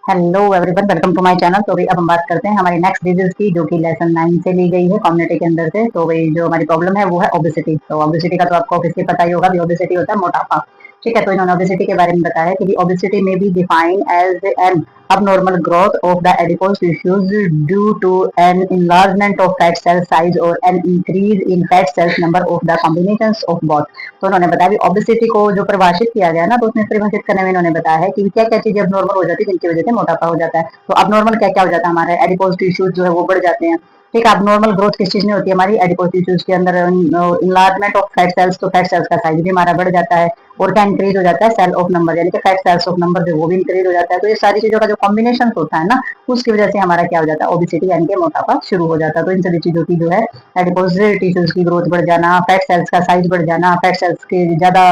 Hello everyone, welcome to my channel. तो भाई अब हम बात करते हैं हमारी नेक्स्ट डिजीज की, जो कि लेसन 9 से ली गई है कम्युनिटी के अंदर से। तो भाई जो हमारी प्रॉब्लम है वो है ओबेसिटी। तो ओबेसिटी का तो आपको ऑब्वियसली पता ही होगा कि ओबेसिटी होता है मोटापा। ठीक है, तो इन्होंने ओबेसिटी के बारे में बताया कि obesity may be defined as an abnormal growth of the adipose tissues due to an enlargement of fat cell size or an increase in fat cells number of the combinations of both। तो उन्होंने बताया कि obesity को जो परिभाषित किया गया ना, तो उसमें परिभाषित करने में इन्होंने बताया है कि क्या क्या चीजें अब हो जाती है जिनकी वजह से मोटापा हो जाता है। तो अब नॉर्मल क्या क्या हो जाता है, हमारे एडिपोज टिश्यूज जो है वो बढ़ जाते हैं। ठीक है, अब नॉर्मल ग्रोथ किस चीज में होती है, हमारी एडिपोज टिश्यूज के अंदर इनलार्जमेंट ऑफ फैट सेल्स। तो फैट सेल्स का साइज भी हमारा बढ़ जाता है और क्या इंक्रीज हो जाता है, सेल ऑफ नंबर, यानी कि फैट सेल्स ऑफ नंबर जो वो भी इंक्रीज हो जाता है। तो ये सारी चीजों का जो कॉम्बिनेशन होता है ना, उसकी वजह से हमारा क्या हो जाता है, ओबेसिटी यानी कि मोटापा शुरू हो जाता है। तो इन सभी चीजों की जो है एडिपोज टिश्यूज की ग्रोथ बढ़ जाना, फैट सेल्स का साइज बढ़ जाना, फैट सेल्स की ज्यादा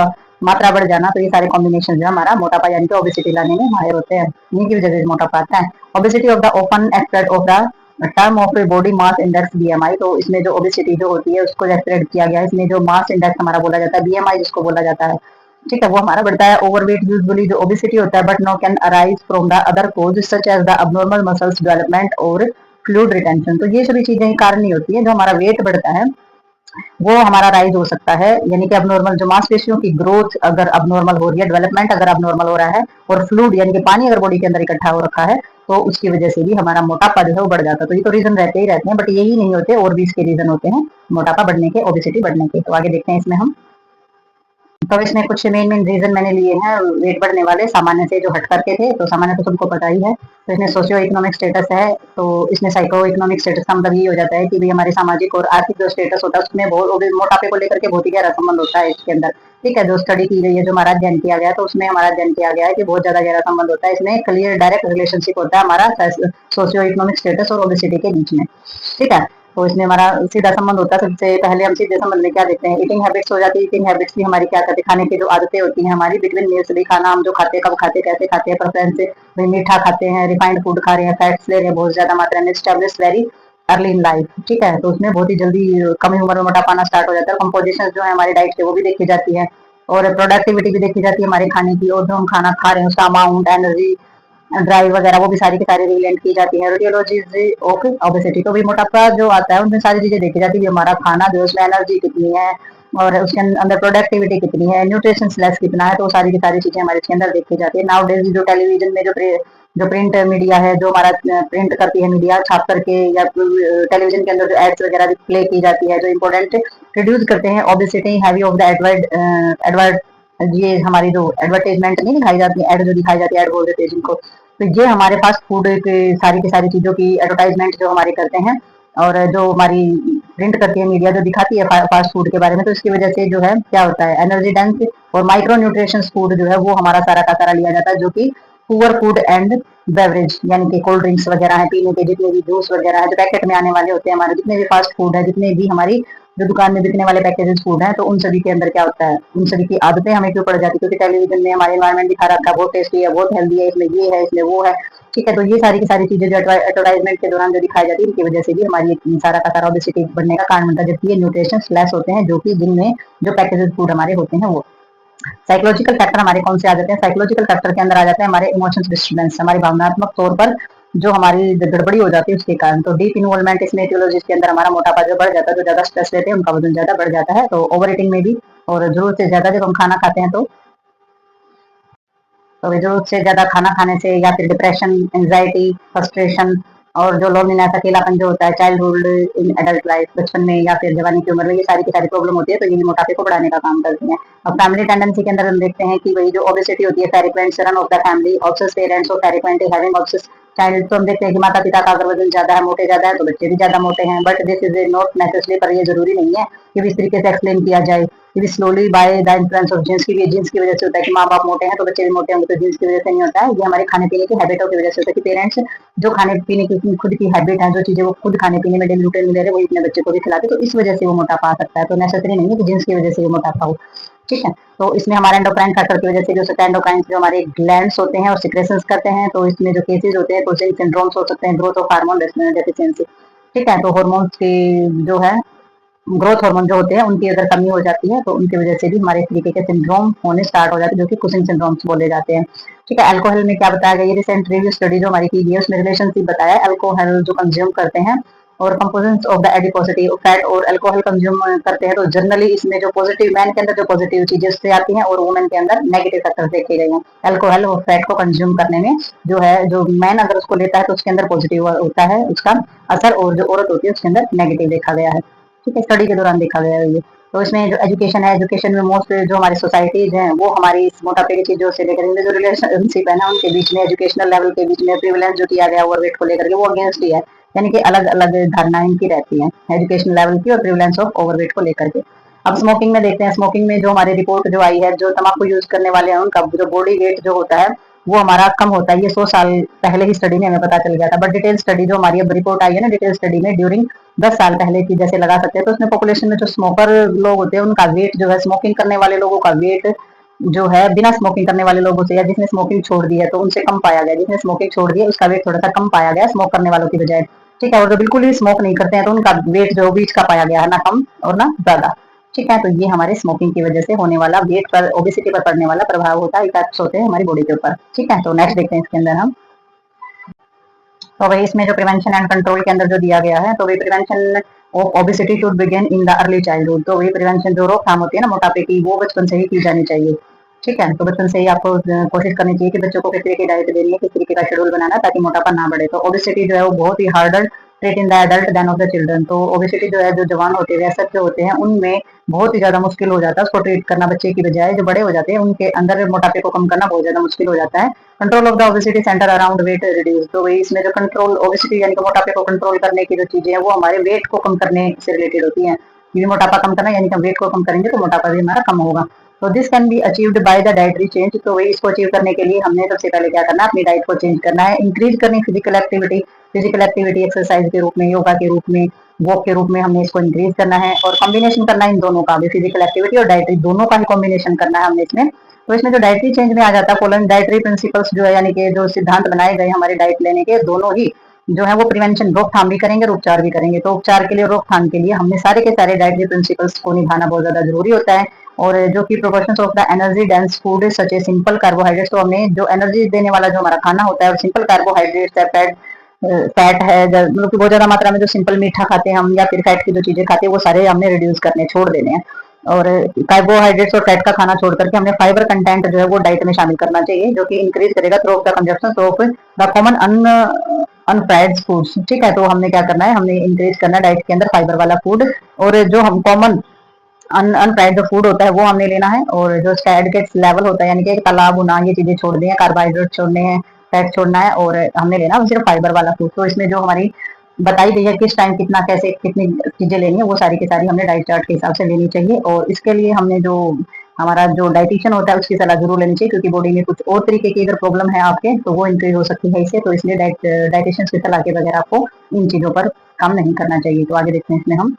मात्रा बढ़ जाना, तो ये सारे कॉम्बिनेशन जो है हमारा मोटापा यानी कि ओबेसिटी लाने में माहिर होते हैं। इनकी वजह से मोटापा आता है। Obesity of the open एक्सप्रेड of the term of body mass index BMI. तो इसमें जो ओबेसिटी जो होती है उसको एक्सप्रेड किया गया है, इसमें जो मास इंडेक्स हमारा बोला जाता है, बीएमआई जिसको बोला जाता है, ठीक है, वो हमारा बढ़ता है। ओवरवेट यूजुअली जो ओबेसिटी होता है, but no can arise from the other cause such as the abnormal muscles development और फ्लूइड रिटेंशन। तो ये सभी चीजें कारण नहीं होती है, जो हमारा वेट बढ़ता है वो हमारा राइज हो सकता है, यानी कि अबनॉर्मल जो मांसपेशियों की ग्रोथ अगर अबनॉर्मल हो रही है, डेवलपमेंट अगर अबनॉर्मल हो रहा है, और फ्लूइड यानी कि पानी अगर बॉडी के अंदर इकट्ठा हो रखा है, तो उसकी वजह से भी हमारा मोटापा जो है वो बढ़ जाता है। तो ये तो रीजन रहते ही रहते हैं, बट यही नहीं होते, और भी इसके रीजन होते हैं मोटापा बढ़ने के, ओबेसिटी बढ़ने के। तो आगे देखते हैं इसमें हम। तो इसमें कुछ मेन मेन रीजन मैंने लिए हैं वेट बढ़ने वाले, सामान्य से जो हट करके थे। तो सामान्य तो तुमको पता ही है। तो इसमें सोशियो इकोनॉमिक स्टेटस है। तो इसमें साइको इकोनॉमिक स्टेटस का मतलब ये हो जाता है कि भाई हमारे सामाजिक और आर्थिक जो स्टेटस होता है उसमें बहुत मोटापे को लेकर के बहुत ही गहरा संबंध होता है इसके अंदर। ठीक है, जो स्टडी की गई है, जो हमारा अध्ययन किया गया, तो उसमें हमारा अध्ययन किया गया है कि बहुत ज्यादा गहरा संबंध होता है इसमें, क्लियर डायरेक्ट रिलेशनशिप होता है हमारा सोशियो इकोनॉमिक स्टेटस और ओबेसिटी के बीच में। ठीक है, तो इसमें हमारा सीधा संबंध होता है। सबसे पहले हम सीधे संबंध में क्या देखते हैं, ईटिंग हैबिट्स हो जाती है। ईटिंग हैबिट्स भी हमारी क्या करते हैं, खाने की जो आदतें होती हैं हमारी, बिटवीन मील्स भी खाना हम जो खाते हैं, कब खाते हैं, कैसे खाते हैं, प्रेफरेंस से भाई मीठा खाते हैं, रिफाइंड फूड खा रहे हैं, फैट्स ले रहे हैं बहुत ज्यादा मात्रा में, establish very early in life. ठीक है, तो उसमें बहुत ही जल्दी कम उम्र में मोटापा आना स्टार्ट हो जाता है। कंपोजिशन जो है हमारी डाइट के वो भी देखी जाती है, और प्रोडक्टिविटी भी देखी जाती है हमारे खाने की, और जो हम खाना खा रहे हैं उसका अमाउंट, एनर्जी ड्राइव वगैरह वो भी सारी की सारी रिलेट की जाती है। रेडियोलॉजी ओके ओबेसिटी, तो भी मोटापा जो आता है उनमें सारी चीजें देखी जाती है, हमारा खाना जो उसमें एनर्जी कितनी है और उसके अंदर प्रोडक्टिविटी कितनी है, न्यूट्रिशन लेस कितना है, तो सारी की सारी चीजें हमारे इसके अंदर देखी जाती है। नाउ डेज जो टेलीविजन में जो प्रिंट मीडिया है, जो हमारा प्रिंट करती है मीडिया छाप करके, या टेलीविजन के अंदर जो एड्स वगैरह प्ले की जाती है, जो इम्पोर्टेंट रिड्यूस करते हैं obesity heavy of the Edward, ये हमारी जो एडवर्टाइजमेंट नहीं दिखाई जाती है, एड जो दिखाई जाती है, एड बोल देते हैं जिनको, तो ये हमारे फास्ट फूड की सारी चीजों की एडवर्टाइजमेंट जो हमारे करते हैं, और जो हमारी प्रिंट करती है मीडिया जो दिखाती है फास्ट फूड के बारे में, तो इसकी वजह से जो है क्या होता है, एनर्जी डेंस और माइक्रो न्यूट्रिशन फूड जो है वो हमारा सारा का सारा लिया जाता है, जो कि पुअर फूड एंड बेवरेज, यानी कि कोल्ड ड्रिंक्स वगैरह है, पीने के जितने भी जूस वगैरह है, जो पैकेट में आने वाले होते हैं, हमारे जितने भी फास्ट फूड है, जितने भी हमारी जो दुकान में बिकने वाले पैकेजेस फूड हैं, तो उन सभी के अंदर क्या होता है, उन सभी की आदतें हमें क्यों पड़ जाती है, क्योंकि टेलीविजन में हमारे एनवायरमेंट दिखा रखा है, बहुत टेस्टी है, बहुत हेल्दी है, इसमें ये है, इसमें वो है। ठीक है, तो ये सारी की सारी चीजें जो एडवर्टाइजमेंट के दौरान जो दिखाई जाती है, इनकी वजह से भी हमारी सारा का सारा ओबेसिटी बढ़ने का कारण बनता है, जबकि ये न्यूट्रिशन लेस होते हैं, जो कि जिनमें जो पैकेजेस फूड हमारे होते हैं वो। साइकोलॉजिकल फैक्टर हमारे कौन से आ जाते हैं, साइकोलॉजिकल फैक्टर के अंदर आ जाते हैं हमारे इमोशंस डिस्टर्बेंस, हमारी भावनात्मक तौर पर जो हमारी गड़बड़ी हो जाती है उसके कारण। तो डीप इन्वॉल्वमेंट इसमें एटियोलॉजीज के अंदर हमारा मोटापा जो बढ़ जाता है, जो ज्यादा स्ट्रेस लेते हैं उनका वजन ज्यादा बढ़ जाता है। तो ओवर ईटिंग में भी, और जरूरत से ज्यादा जब हम खाना खाते हैं, तो जरूरत से ज्यादा खाना खाने से, या फिर डिप्रेशन, एंजाइटी, फ्रस्ट्रेशन, और जो लोनलीनेस, अकेलापन जो होता है चाइल्डहुड इन एडल्ट लाइफ, बचपन में या फिर जवानी की उम्र में, ये सारी की सारी प्रॉब्लम होती है, तो ये भी मोटापे को बढ़ाने का काम करती है। और फैमिली टेंडेंसी के अंदर हम देखते हैं कि वही जो ओबेसिटी होती है, frequent run of the family obsess parents और फ्रीक्वेंटली हैविंग ऑब्सेस चाइल्ड। तो हम देखते हैं कि माता पिता का अगर वजन ज्यादा है, मोटे ज्यादा है, तो बच्चे भी ज्यादा मोटे हैं, but this is not necessary, पर ये जरूरी नहीं है कि इस तरीके से एक्सप्लेन किया जाए। ये slowly by the influence of genes की, जीन्स की वजह से होता है कि माँ बाप मोटे हैं तो बच्चे भी मोटे होंगे, तो जीन्स की वजह से नहीं होता है, ये हमारे खाने पीने की हैबिटों की वजह से होता है कि पेरेंट्स जो खाने पीने की खुद की हैबिट है, जो चीजें वो खुद खाने पीने में डेली रूटीन में ले रहे, वही अपने बच्चे को भी खिलाते, तो इस वजह से वो मोटापा आ सकता है। तो नेसेसरी नहीं है कि जीन्स की वजह से वो मोटापा हो। ठीक है, तो इसमें हमारे एंडोक्राइन फैक्टर की वजह से जो एंडोक्राइन जो हमारे ग्लैंड्स होते हैं और सिक्रेशंस करते हैं, तो इसमें जो केसेस होते हैं कुछ सिंड्रोम्स हो सकते हैं, ग्रोथ ऑफ हार्मोन डेफिशिएंसी। ठीक है, तो हार्मोन्स की जो है ग्रोथ हार्मोन जो होते हैं उनकी अगर कमी हो जाती है तो उनकी वजह से भी हमारे इस तरीके के सिंड्रोम होने स्टार्ट हो जाते हैं, जो कि कुशिंग सिंड्रोम्स बोले जाते हैं। ठीक है, अल्कोहल में क्या बताया गया, ये रिसेंट रिव्यू स्टडी जो हमारी की गई है उसमें रिलेशनशिप बताया है, अल्कोहल जो कंज्यूम करते हैं और कंपोनेंट्स ऑफ द एडिपोसिटी फैट और अल्कोहल कंज्यूम करते हैं तो जनरली इसमें जो पॉजिटिव मैन के अंदर जो पॉजिटिव चीजें उससे आती हैं और वुमेन के अंदर नेगेटिव फैक्टर्स देखे गए हैं। अल्कोहल और फैट को कंज्यूम करने में जो है, जो मैन अगर उसको लेता है तो उसके अंदर पॉजिटिव होता है उसका असर, और जो औरत होती है उसके अंदर नेगेटिव देखा गया है। ठीक है, स्टडी के दौरान देखा गया है ये। तो इसमें जो एजुकेशन है, एजुकेशन में मोस्ट जो हमारी सोसाइटीज हैं वो हमारी इस मोटापे की चीजों से लेकर इनमें जो रिलेशनशिप है ना उनके बीच में, एजुकेशनल लेवल के बीच में प्रिविलेंस जो किया गया ओवरवेट को लेकर के वो अगेंस्ट ही है, यानी कि अलग अलग धारणाएं इनकी रहती हैं एजुकेशन लेवल की और प्रिविलेंस ऑफ ओवरवेट को लेकर के। अब स्मोकिंग में देखते हैं, स्मोकिंग में जो हमारी रिपोर्ट जो आई है, जो तंबाकू यूज करने वाले हैं उनका जो बॉडी वेट जो होता है वो हमारा कम होता है, ये 100 साल पहले की स्टडी में हमें पता चल गया था। बट डिटेल स्टडी जो हमारी अब रिपोर्ट आई है ना, डिटेल स्टडी में ड्यूरिंग 10 साल पहले की जैसे लगा सकते हैं, तो उसमें पॉपुलेशन में जो स्मोकर लोग होते हैं उनका वेट जो है, स्मोकिंग करने वाले लोगों का वेट जो है बिना स्मोकिंग करने वाले लोगों से या जिसने स्मोकिंग छोड़ दी है तो उनसे कम पाया गया, जिसने स्मोकिंग छोड़ दी है उसका वेट थोड़ा सा कम पाया गया स्मोक करने वालों की बजाय। ठीक है, और जो बिल्कुल ही स्मोक नहीं करते हैं तो उनका वेट जो बीच का पाया गया है, ना कम और ना ज्यादा। ठीक है, तो ये हमारे स्मोकिंग की वजह से होने वाला वेट पर, ओबेसिटी पर पड़ने वाला प्रभाव होता है, इफेक्ट्स होते हैं हमारी बॉडी के ऊपर। ठीक है, तो नेक्स्ट देखते हैं इसके अंदर हम। तो वही इसमें जो प्रिवेंशन एंड कंट्रोल के अंदर जो दिया गया है, तो वही prevention of obesity should begin in the early childhood. तो वही प्रिवेंशन जो रोकथाम होती है ना मोटापे की, वो बचपन से ही की जानी चाहिए। ठीक है, तो बचपन से ही आपको कोशिश करनी चाहिए कि बच्चों को किस तरीके की डाइट देनी है, किस तरीके का शेड्यूल बनाना है ताकि मोटापा ना बढ़े। तो ओबेसिटी जो है वो बहुत ही harder treat in the adult than of the children. तो ओबेसिटी जो है, जो जवान होते हैं वयस्क जो होते हैं उनमें बहुत ही ज्यादा मुश्किल हो जाता है उसको ट्रीट करना बच्चे की बजाय, जो बड़े हो जाते हैं उनके अंदर मोटापे को कम करना बहुत ज्यादा मुश्किल हो जाता है। Control of the obesity centre around weight reduce. तो वही इसमें जो कंट्रोल ओबेसिटी यानी कि मोटापे को कंट्रोल करने की जो चीजें हैं वो हमारे वेट को कम करने से रिलेटेड होती हैं। ये मोटापा कम करना यानी कि वेट को कम करेंगे तो मोटापा भी हमारा कम होगा। तो this can be achieved by the dietary change. तो वही इसको अचीव करने के लिए हमने सबसे पहले क्या करना है, अपनी डाइट को चेंज करना है, इंक्रीज करनी फिजिकल एक्टिविटी एक्सरसाइज के रूप में, योगा के रूप में, वॉक के रूप में हमने इसको इंक्रीज करना है और कॉम्बिनेशन करना है इन दोनों का भी, फिजिकल एक्टिविटी और डाइटरी दोनों का ही कॉम्बिनेशन करना है हमने इसमें। तो इसमें जो डाइटरी चेंज में आ जाता है, फॉलोइंग डाइटरी प्रिंसिपल्स जो है, यानी कि जो सिद्धांत बनाए गए हमारे डाइट लेने के, दोनों ही जो है वो प्रिवेंशन रोकथाम भी करेंगे और उपचार भी करेंगे। तो उपचार के लिए रोकथाम के लिए हमने सारे के सारे डाइटरी प्रिंसिपल्स को निभाना बहुत ज्यादा जरूरी होता है। और जो कि proportions of the energy dense food such a simple carbohydrates. तो हमने जो एनर्जी देने वाला जो हमारा खाना होता है, सिंपल कार्बोहाइड्रेट्स है, फैट है, मतलब कि बहुत ज्यादा मात्रा में जो सिंपल मीठा खाते हैं हम या फिर फैट की जो चीजें खाते हैं वो सारे हमने रिड्यूस करने छोड़ देने हैं। और कार्बोहाइड्रेट्स और फैट का खाना छोड़ करके हमने फाइबर कंटेंट जो है वो डाइट में शामिल करना चाहिए, जो कि इंक्रीज करेगा through the consumption of the common unfried foods. ठीक है, तो हमने क्या करना है, हमने इंक्रीज करना है डाइट के अंदर फाइबर वाला फूड, और जो हम कॉमन अनफ्राइड जो फूड होता है वो हमने लेना है, और जो स्टैटिक लेवल होता है यानी कि तला भुना ये चीजें छोड़नी है, कार्बोहाइड्रेट छोड़ने हैं, फैट छोड़ना है, और हमने लेना है सिर्फ फाइबर वाला फूड। तो इसमें जो हमारी बताई गई है किस टाइम कितना कैसे कितनी चीजें लेनी है वो सारी की सारी हमने डाइट चार्ट के हिसाब से लेनी चाहिए। और इसके लिए हमने जो हमारा जो डाइटिशियन होता है उसकी सलाह जरूर लेनी चाहिए, क्योंकि बॉडी में कुछ और तरीके की अगर प्रॉब्लम है आपके तो वो इंक्रीज हो सकती है इससे। तो इसलिए डाइटिशियन की सलाह के बगैर आपको इन चीजों पर काम नहीं करना चाहिए। तो आगे देखते हैं इसमें हम।